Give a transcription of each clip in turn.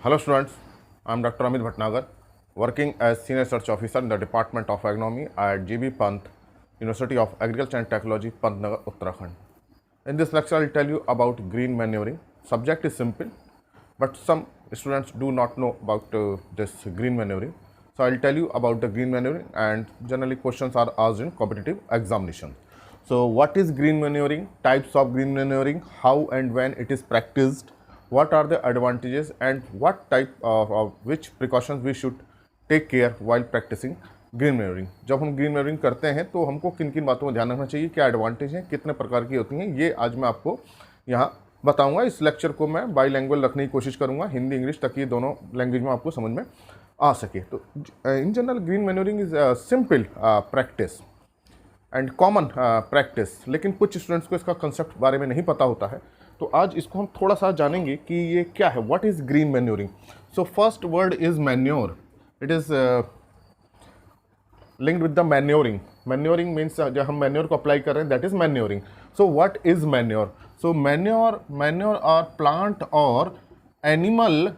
Hello students, I am Dr. Amit Bhatnagar, working as Senior Research Officer in the Department of Agronomy at GB Pant, University of Agriculture and Technology, Pantnagar, Uttarakhand. In this lecture, I will tell you about green manuring. Subject is simple, but some students do not know about this green manuring. So I will tell you about the green manuring, and generally questions are asked in competitive examination. So what is green manuring, types of green manuring, how and when it is practiced, what are the advantages and what type of which precautions we should take care while practicing green manuring. जब हम green मेनोरिंग करते हैं तो हमको किन किन बातों का ध्यान रखना चाहिए, क्या एडवांटेज हैं, कितने प्रकार की होती हैं, ये आज मैं आपको यहाँ बताऊंगा. इस लेक्चर को मैं बाईलैंग्वेज रखने की कोशिश करूंगा, हिंदी इंग्लिश तक, ये दोनों लैंग्वेज में आपको समझ में आ सके. तो in general green manuring is simple practice and common practice, लेकिन कुछ स्टूडेंट्स को इसका कंसेप्ट बारे में नहीं पता होता है. तो आज इसको हम थोड़ा सा जानेंगे कि ये क्या है, what is green manuring. So first word is manure. It is linked with the manuring. Manuring means जब हम मैन्योर को अप्लाई कर रहे हैं, that is manuring. So what is manure. So manure are plant और एनिमल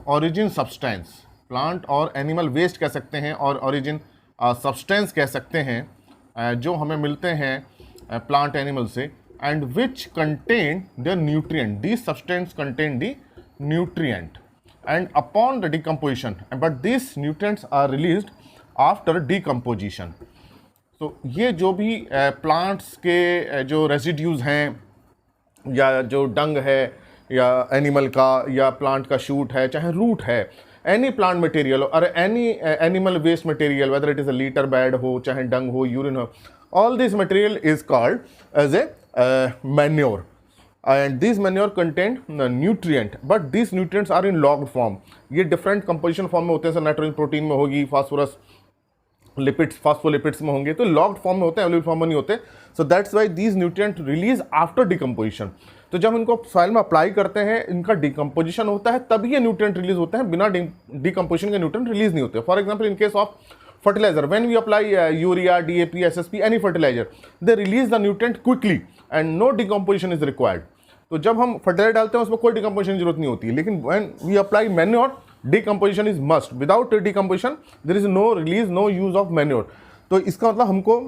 ऑरिजिन सब्सटेंस. प्लांट और animal waste कह सकते हैं और ऑरिजिन सब्सटेंस कह सकते हैं जो हमें मिलते हैं प्लांट एनिमल से, and which contain the nutrient. These substances contain the nutrient and upon the decomposition, but these nutrients are released after decomposition. So ये जो भी plants के जो residues हैं या जो डंग है या एनिमल का या प्लांट का शूट है, चाहे रूट है, एनी प्लांट मटेरियल और any animal waste material, whether it is a litter bed हो, चाहे डंग हो, यूरिन हो, all this material is called as a manure, and these manure contain nutrient, but these nutrients are in logged form. ये different composition form में होते हैं. Sir nitrogen protein में होगी, फास्फोरस लिपिड्स फास्फोलिपिड्स में होंगे, तो लॉग्ड फॉर्म में होते हैं, अवेलेबल फॉर्म में नहीं होते. So that's why these nutrient release after decomposition. तो जब इनको सॉइल में अप्लाई करते हैं, इनका डिकम्पोजिशन होता है, तभी ये न्यूट्रिएंट रिलीज होते हैं. बिना डिकम्पोजिशन के न्यूट्रिएंट रिलीज नहीं होते. For example in case of fertilizer, when we apply urea, DAP, SSP, any fertilizer, they release the nutrient quickly and no decomposition is required. तो जब हम फर्टिलाइजर डालते हैं उसमें कोई डिकम्पोजिशन की जरूरत नहीं होती है, लेकिन when we apply manure, decomposition is must. Without decomposition there is no release, no use of manure. तो इसका मतलब हमको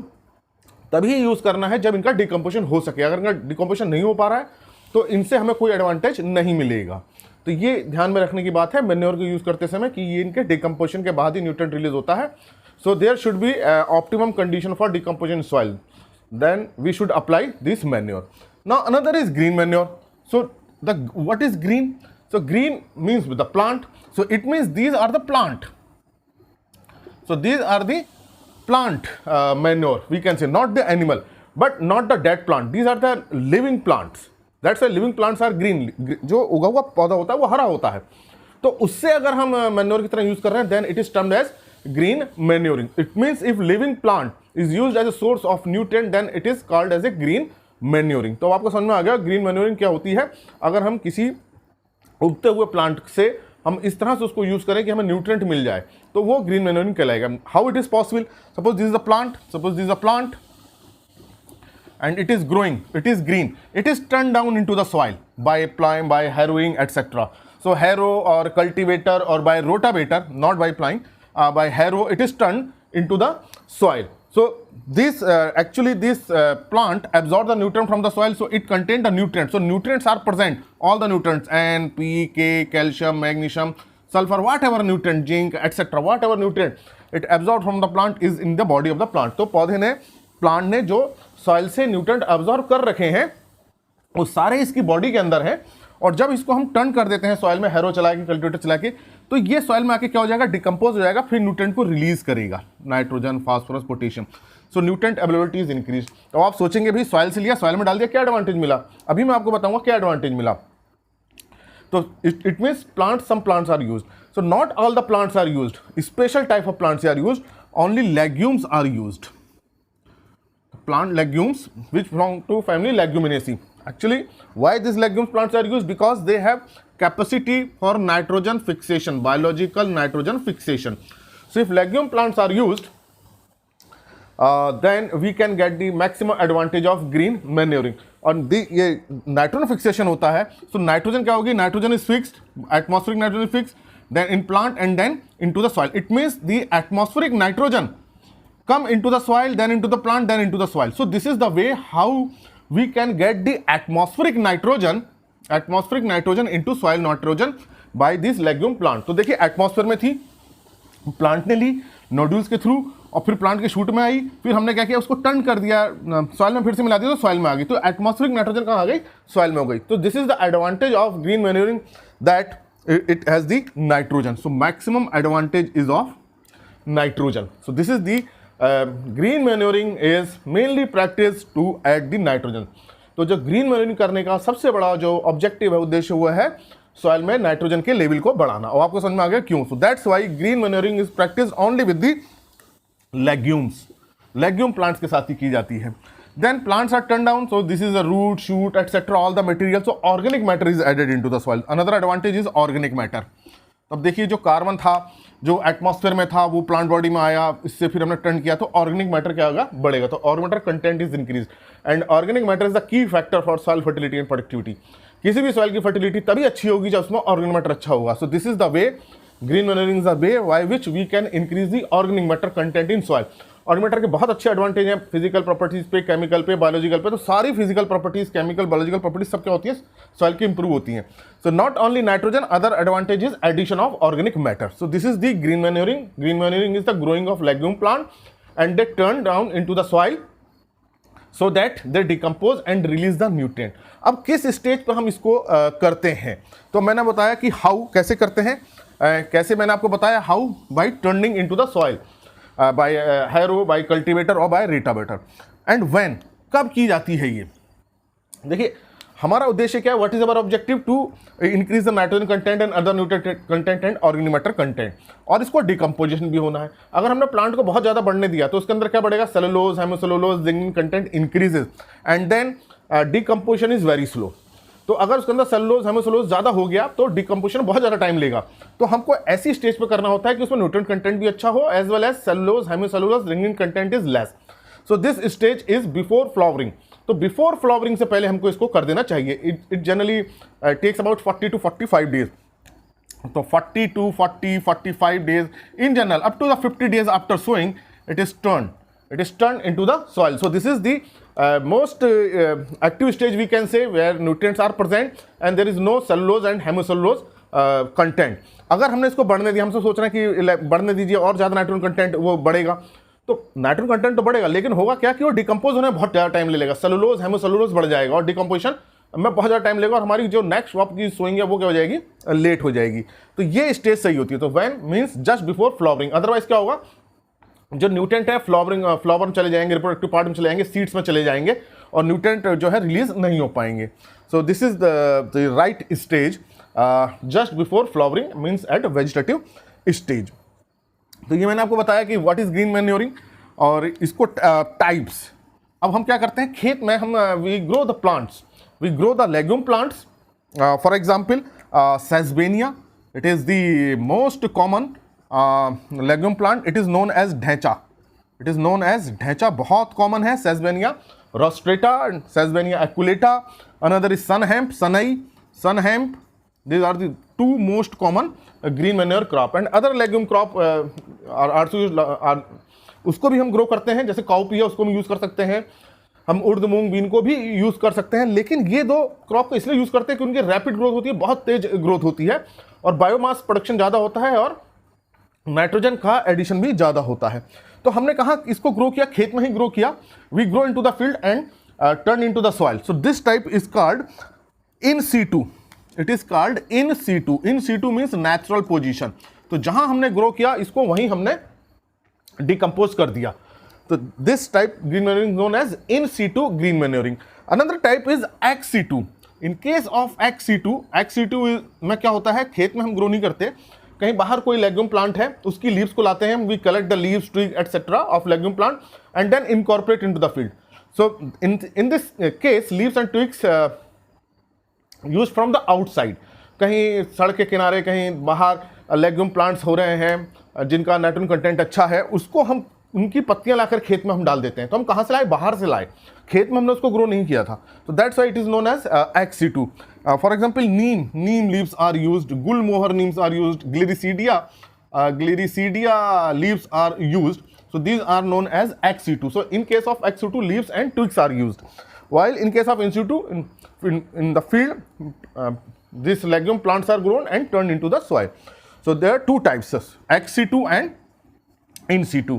तभी यूज़ करना है जब इनका डिकम्पोजिशन हो सके. अगर इनका डिकम्पोजिशन नहीं हो पा रहा है तो इनसे हमें कोई एडवांटेज नहीं मिलेगा. तो ये ध्यान में रखने की बात है मैन्योर को यूज़ करते समय कि ये इनके डिकम्पोजिशन के बाद ही न्यूट्रिएंट रिलीज होता है. So there should be optimum condition for decomposition in soil. Then we should apply this manure. Now another is green manure. So what is green? So green means with the plant. So it means these are the plant. So these are the plant manure. We can say not the animal, but not the dead plant. These are the living plants. That's why living plants are green. जो उगा हुआ पौधा होता है वो हरा होता है. तो उससे अगर हम मैन्योर की तरह यूज कर रहे हैं, then it is termed as green manuring. It means if living plant is used as a source of nutrient, then it is called as a green manuring. तो आपको समझ में आ गया green manuring क्या होती है. अगर हम किसी उगते हुए प्लांट से हम इस तरह से उसको यूज करें कि हमें न्यूट्रिएंट मिल जाए, तो वो ग्रीन मैन्योरिंग कहलाएगा. How it is possible? Suppose this is a plant and it is growing, it is green, it is turned down into the soil by ploughing, by harrowing, etc. So harrow or cultivator or by rotavator, not by ploughing, by harrow, it is turned into the soil. So this actually this plant absorbs the nutrient from the soil, so it contains the nutrients. So nutrients are present, all the nutrients, N, P, K, calcium, magnesium, sulfur, whatever nutrient, zinc, etc. whatever nutrient it absorbed from the plant is in the body of the plant. तो पौधे ने, plant ने जो soil से nutrient absorb कर रखे हैं वो सारे इसकी बॉडी के अंदर हैं. और जब इसको हम टर्न कर देते हैं सॉइल में, हैरो चला के, कल्टिवेटर चला के, तो ये सॉइल में आके क्या हो जाएगा, डिकम्पोज हो जाएगा, फिर न्यूट्रिएंट को रिलीज करेगा, nitrogen, phosphorus, potassium. So nutrient availability is increase. तो आप सोचेंगे भाई सॉइल से लिया, सॉइल में डाल दिया, क्या एडवांटेज मिला? अभी मैं आपको बताऊंगा क्या एडवांटेज मिला. तो it means plant, some plants are used. So not all the plants are used, special type of plants are used, only legumes are used. Plant legumes which belong to family Leguminaceae. Actually, why these legumes plants are used? Because they have capacity for nitrogen fixation, biological nitrogen fixation. So if legume plants are used, then we can get the maximum advantage of green manuring. और ये nitrogen fixation होता है, so nitrogen क्या होगी, nitrogen is fixed, atmospheric nitrogen fixed, then in plant and then into the soil. It means the atmospheric nitrogen come into the soil, then into the plant, then into the soil. So this is the way how we can get the atmospheric nitrogen into soil nitrogen by this legume plant. तो देखिए atmosphere में थी, plant ने ली nodules के through, और फिर plant के shoot में आई, फिर हमने क्या किया, उसको टर्न कर दिया सॉइल में, फिर से मिला दिया तो सॉइल में आ गई, तो एटमॉस्फेरिक नाइट्रोजन कहाँ आ गई, सॉइल में हो गई. तो this is the advantage of green manuring, that it has the nitrogen. So maximum advantage is of nitrogen. So this is the green manuring is mainly practiced to add the nitrogen. तो जो green manuring करने का सबसे बड़ा जो objective है, उद्देश्य हुआ है सॉइल में नाइट्रोजन के लेवल को बढ़ाना. और आपको समझ में आ गया क्यों. So that's why green manuring is practice only with the legumes, legume plants के साथ ही की जाती है. Then plants are turned down, so this is a root, shoot, etc. all the material, so organic matter is added into the soil. Another advantage is organic matter. अब देखिए जो carbon था, जो एटमॉस्फेयर में था, वो प्लांट बॉडी में आया, इससे फिर हमने टर्न किया, तो ऑर्गेनिक मैटर क्या होगा, बढ़ेगा. तो organic matter content is increase, and organic matter is the key factor for soil fertility and productivity. किसी भी सॉइल की फर्टिलिटी तभी अच्छी होगी जब उसमें ऑर्गेनिक मैटर अच्छा होगा. So this is the way, green manuring is the way by which we can increase the organic matter content in soil. Organic matter के बहुत अच्छे एडवांटेज हैं, फिजिकल प्रॉपर्टीज पे, केमिकल पे, बायोलॉजिकल पे. तो सारी physical properties, chemical, biological properties सब क्या होती है, सॉइल की इंप्रूव होती हैं. So not only nitrogen, other advantage is addition of organic matter. So this is the green manuring. Green manuring is the growing of legume plant and they turn down into the soil so that they decompose and release the nutrient. अब किस stage पर हम इसको करते हैं, तो मैंने बताया कि हाउ, कैसे करते हैं, कैसे मैंने आपको बताया, how by turning into the soil, by harrow, by cultivator और बाय रोटावेटर. एंड व्हेन, कब की जाती है ये. देखिए हमारा उद्देश्य क्या है, what is our objective, to increase the nitrogen content and other nutrient content and organic matter content. और इसको डिकम्पोजिशन भी होना है. अगर हमने प्लांट को बहुत ज़्यादा बढ़ने दिया तो उसके अंदर क्या बढ़ेगा, cellulose, hemicellulose, lignin content increases, and then decomposition is very slow. तो अगर उसके अंदर सेलुलोज, हेमोसेलुलोज ज़्यादा हो गया तो डिकम्पोजिशन बहुत ज़्यादा टाइम लेगा. तो हमको ऐसी स्टेज पर करना होता है कि उसमें न्यूट्रिएंट कंटेंट भी अच्छा हो, as well as cellulose, hemicellulose, lignin content is less. So this stage is before flowering. तो बिफोर फ्लावरिंग से पहले हमको इसको कर देना चाहिए. It generally takes about 40 to 45 days. तो 40 to 40, 45 days in general, up to the 50 days after sowing it is turned into the soil. So this is the most active stage we can say, where nutrients are present and there is no cellulose and hemicellulose content. अगर हमने इसको बढ़ने दिया, हमसे सोच रहे हैं कि बढ़ने दीजिए और ज़्यादा नाइट्रोजन कंटेंट वो बढ़ेगा, तो नाइट्रोजन कंटेंट तो बढ़ेगा, लेकिन होगा क्या कि वो डिकम्पोज होने में बहुत ज़्यादा टाइम ले लेगा. सेलुलोज, हेमोसेलुलोज बढ़ जाएगा और डिकम्पोजिशन में बहुत ज़्यादा टाइम लेगा, और हमारी जो नेक्स्ट क्रॉप की सोइंग है वो क्या हो जाएगी, लेट हो जाएगी. तो ये स्टेज सही होती है. तो when means just before flowering. Otherwise क्या होगा, जो न्यूट्रिएंट है फ्लावर में चले जाएंगे, रिप्रोडक्टिव पार्ट में चले जाएंगे, सीड्स में चले जाएंगे, और न्यूट्रिएंट जो है रिलीज नहीं हो पाएंगे. So this is the right stage, just before flowering means at vegetative stage. तो ये मैंने आपको बताया कि व्हाट इज ग्रीन मैन्योरिंग और इसको टाइप्स. अब हम क्या करते हैं, खेत में हम we grow the plants, we grow the legume plants. For example sesbania, it is the most common legume plant. It is known as dhaincha. It is known as dhaincha, बहुत कॉमन है. Sesbania rostrata, sesbania aculeata. Another is sunhemp, sunhemp. These are the two most common green manure crop, and other legume crop are also used. उसको भी हम grow करते हैं, जैसे cowpea है उसको हम यूज़ कर सकते हैं, हम उर्द, मूंग, बीन को भी यूज़ कर सकते हैं. लेकिन ये दो क्रॉप को इसलिए यूज़ करते हैं कि उनकी रैपिड ग्रोथ होती है, बहुत तेज ग्रोथ होती है, और बायोमास प्रोडक्शन ज़्यादा होता है, और नाइट्रोजन का एडिशन भी ज़्यादा होता है. तो हमने कहा इसको ग्रो किया, खेत में ही ग्रो किया. We grow into the field and turn into the soil. So this type is called in situ. It is called in situ. In situ means natural position. तो जहां हमने grow किया इसको वहीं हमने decompose कर दिया. तो this type green manuring known as in situ green manuring. Another type is ex situ. In case of ex situ में क्या होता है, खेत में हम ग्रो नहीं करते, कहीं बाहर कोई लेग्यूम प्लांट है उसकी लीव्स को लाते हैं, we collect the leaves, twig etcetera of legume plant and then incorporate into the field. So in this case leaves and twigs use from the outside. कहीं सड़क के किनारे, कहीं बाहर लेग्यूम प्लांट्स हो रहे हैं जिनका नाइट्रोजन कंटेंट अच्छा है, उसको हम उनकी पत्तियां लाकर खेत में हम डाल देते हैं। तो हम कहाँ से लाए? बाहर से लाए, खेत में हमने उसको ग्रो नहीं किया था। तो that's why it is known as XC2। For example neem leaves are used, gulmohar neems are used, gliricidia leaves are used. So these are known as XC2. So in case of XC2, leaves and twigs are used, while in case of InC2, in the field, these legume plants are grown and turned into the soil. So there are two types, XC2 and InC2.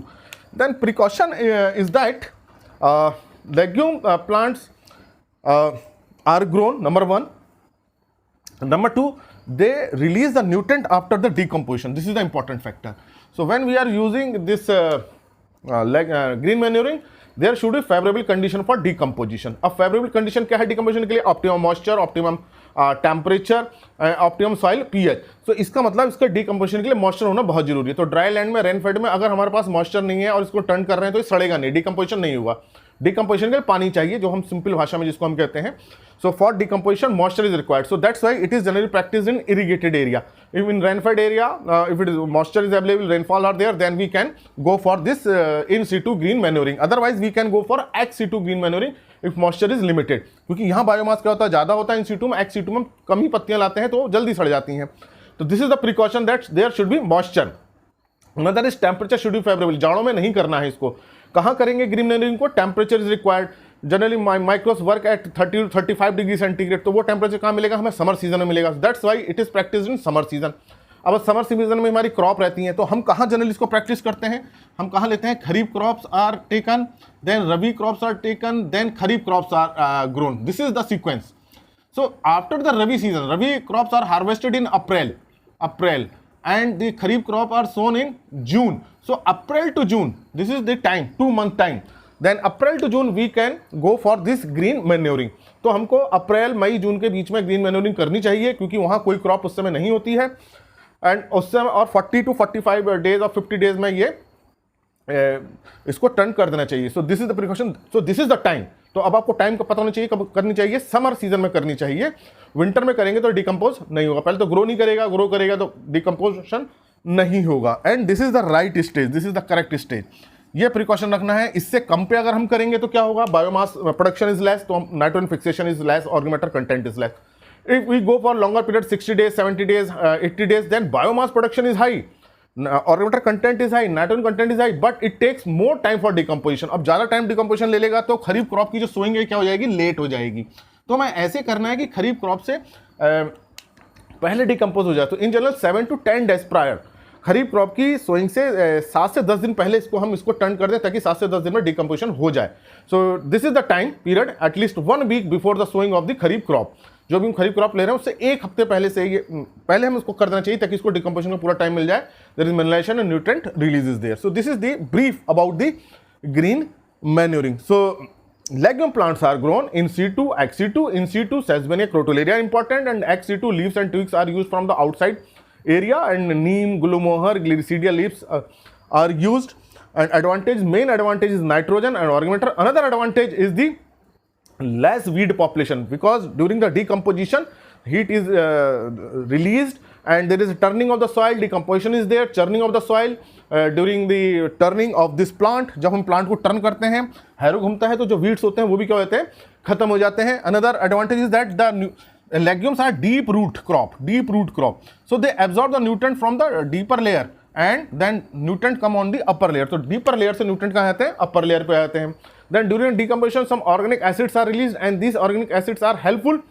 Then precaution is that legume plants are grown, number one. Number two, they release the nutrient after the decomposition. This is the important factor. So when we are using this green manuring, there should be favorable condition for decomposition. अब favorable condition क्या है decomposition के लिए? Optimum moisture, optimum temperature, optimum soil pH. So इसका मतलब इसका decomposition के लिए moisture होना बहुत जरूरी है। तो dry land में, rain fed में अगर हमारे पास moisture नहीं है और इसको turn कर रहे हैं तो ये सड़ेगा नहीं, decomposition नहीं होगा। decomposition के लिए पानी चाहिए, जो हम सिंपल भाषा में जिसको हम कहते हैं। So for decomposition, moisture is required. So that's why it is generally practiced in irrigated area. If in rain-fed area, if it is moisture is available, rainfall are there, then we can go for this in-situ green manuring. Otherwise, we can go for ex-situ green manuring if moisture is limited. क्योंकि यहाँ biomass क्या होता है? ज़्यादा होता है in-situ में, ex-situ में कम ही पत्तियाँ लाते हैं तो जल्दी सड़ जाती हैं। तो this is the precaution that there should be moisture. Another is temperature should be favorable. जाड़ों में नहीं करना है इसको। कहाँ करेंगे ग्रीन मैन्योरिंग को? Temperature is required. Generally microbes work at 30 to 35 degree centigrade, तो वो टेम्परेचर कहाँ मिलेगा? हमें समर सीजन में मिलेगा। That's why it is practice in summer season. अब समर सीजन में हमारी क्रॉप रहती है, तो हम कहाँ जनरली इसको प्रैक्टिस करते हैं? हम कहाँ लेते हैं? Kharif crops are taken, then rabi crops are taken, then kharif crops are grown. This is the sequence. So after the rabi season, rabi crops are harvested in April and the kharif crop are sown in June. So April to June, this is the time, 2 month time. Then April to June we can go for this green manuring. तो हमको अप्रैल मई जून के बीच में green manuring करनी चाहिए, क्योंकि वहाँ कोई crop उस समय नहीं होती है। एंड उस समय और 40 to 45 डेज और 50 डेज में ये इसको टर्न कर देना चाहिए। सो this is the precaution, so this is the time. तो अब आपको टाइम का पता होना चाहिए कब करनी चाहिए। समर सीजन में करनी चाहिए। विंटर में करेंगे तो डिकम्पोज नहीं होगा। पहले तो ग्रो नहीं करेगा, ग्रो करेगा तो डिकम्पोजिशन नहीं होगा। And this is the right stage, this is the correct stage. ये प्रिकॉशन रखना है। इससे कम पे अगर हम करेंगे तो क्या होगा? बायोमास प्रोडक्शन इज लेस, तो nitrogen fixation is less, organic matter content is less. If we go for longer period 60 days, 70 days, 80 days, then biomass production is high, organic matter content is high, nitrogen content is high, but it takes more time for decomposition. अब ज्यादा time decomposition ले लेगा तो खरीफ crop की जो sowing है क्या हो जाएगी? लेट हो जाएगी। तो हमें ऐसे करना है कि खरीफ क्रॉप से पहले डिकम्पोज हो जाए। तो in general 7 to 10 days prior kharif crop की सोइंग से 7 से 10 दिन पहले इसको टर्न कर दें, ताकि 7 से 10 दिन में डिकम्पोजिशन हो जाए। So this is the time period, at least 1 week before the sowing of the kharif crop. जो भी हम खरीफ क्रॉप ले रहे हैं उससे 1 हफ्ते पहले से पहले हम इसको कर देना चाहिए, ताकि इसको डिकम्पोजिशन का पूरा टाइम मिल जाए। There is mineralization and nutrient release is there. So this is the brief about the green manuring. So legume plants are grown in situ, ex-situ, in situ, Sesbania crotalaria important, and ex-situ leaves and twigs are used from the outside area, and neem, gulumohar, gliricidia leaves are used. And main advantage is nitrogen and organic matter. Another advantage is the less weed population, because during the decomposition heat is released and there is a turning of the soil, decomposition is there, churning of the soil. During the turning of this plant, जब हम plant को turn करते हैं, harrow घूमता है, तो जो weeds होते हैं वो भी क्या होते हैं? खत्म हो जाते हैं। Another advantage is that the legumes are deep root crop, so they absorb the nutrient from the deeper layer and then nutrient come on the upper layer. तो डीपर लेयर से न्यूट्रिएंट कहाँ आते हैं? अपर लेयर पे आते हैं। Then during decomposition some organic acids are release and this organic acids are helpful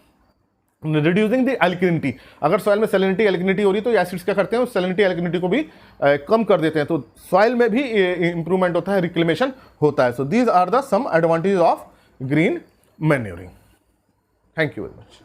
reducing the alkalinity. अगर soil में सैलिनिटी एल्किनिटी हो रही तो ये एसिड्स क्या करते हैं? उस सैलिनिटी एल्किनिटी को भी कम कर देते हैं। तो सॉइल में भी इंप्रूवमेंट होता है, रिक्लेमेशन होता है। So these are the some advantages of green manuring. Thank you very much.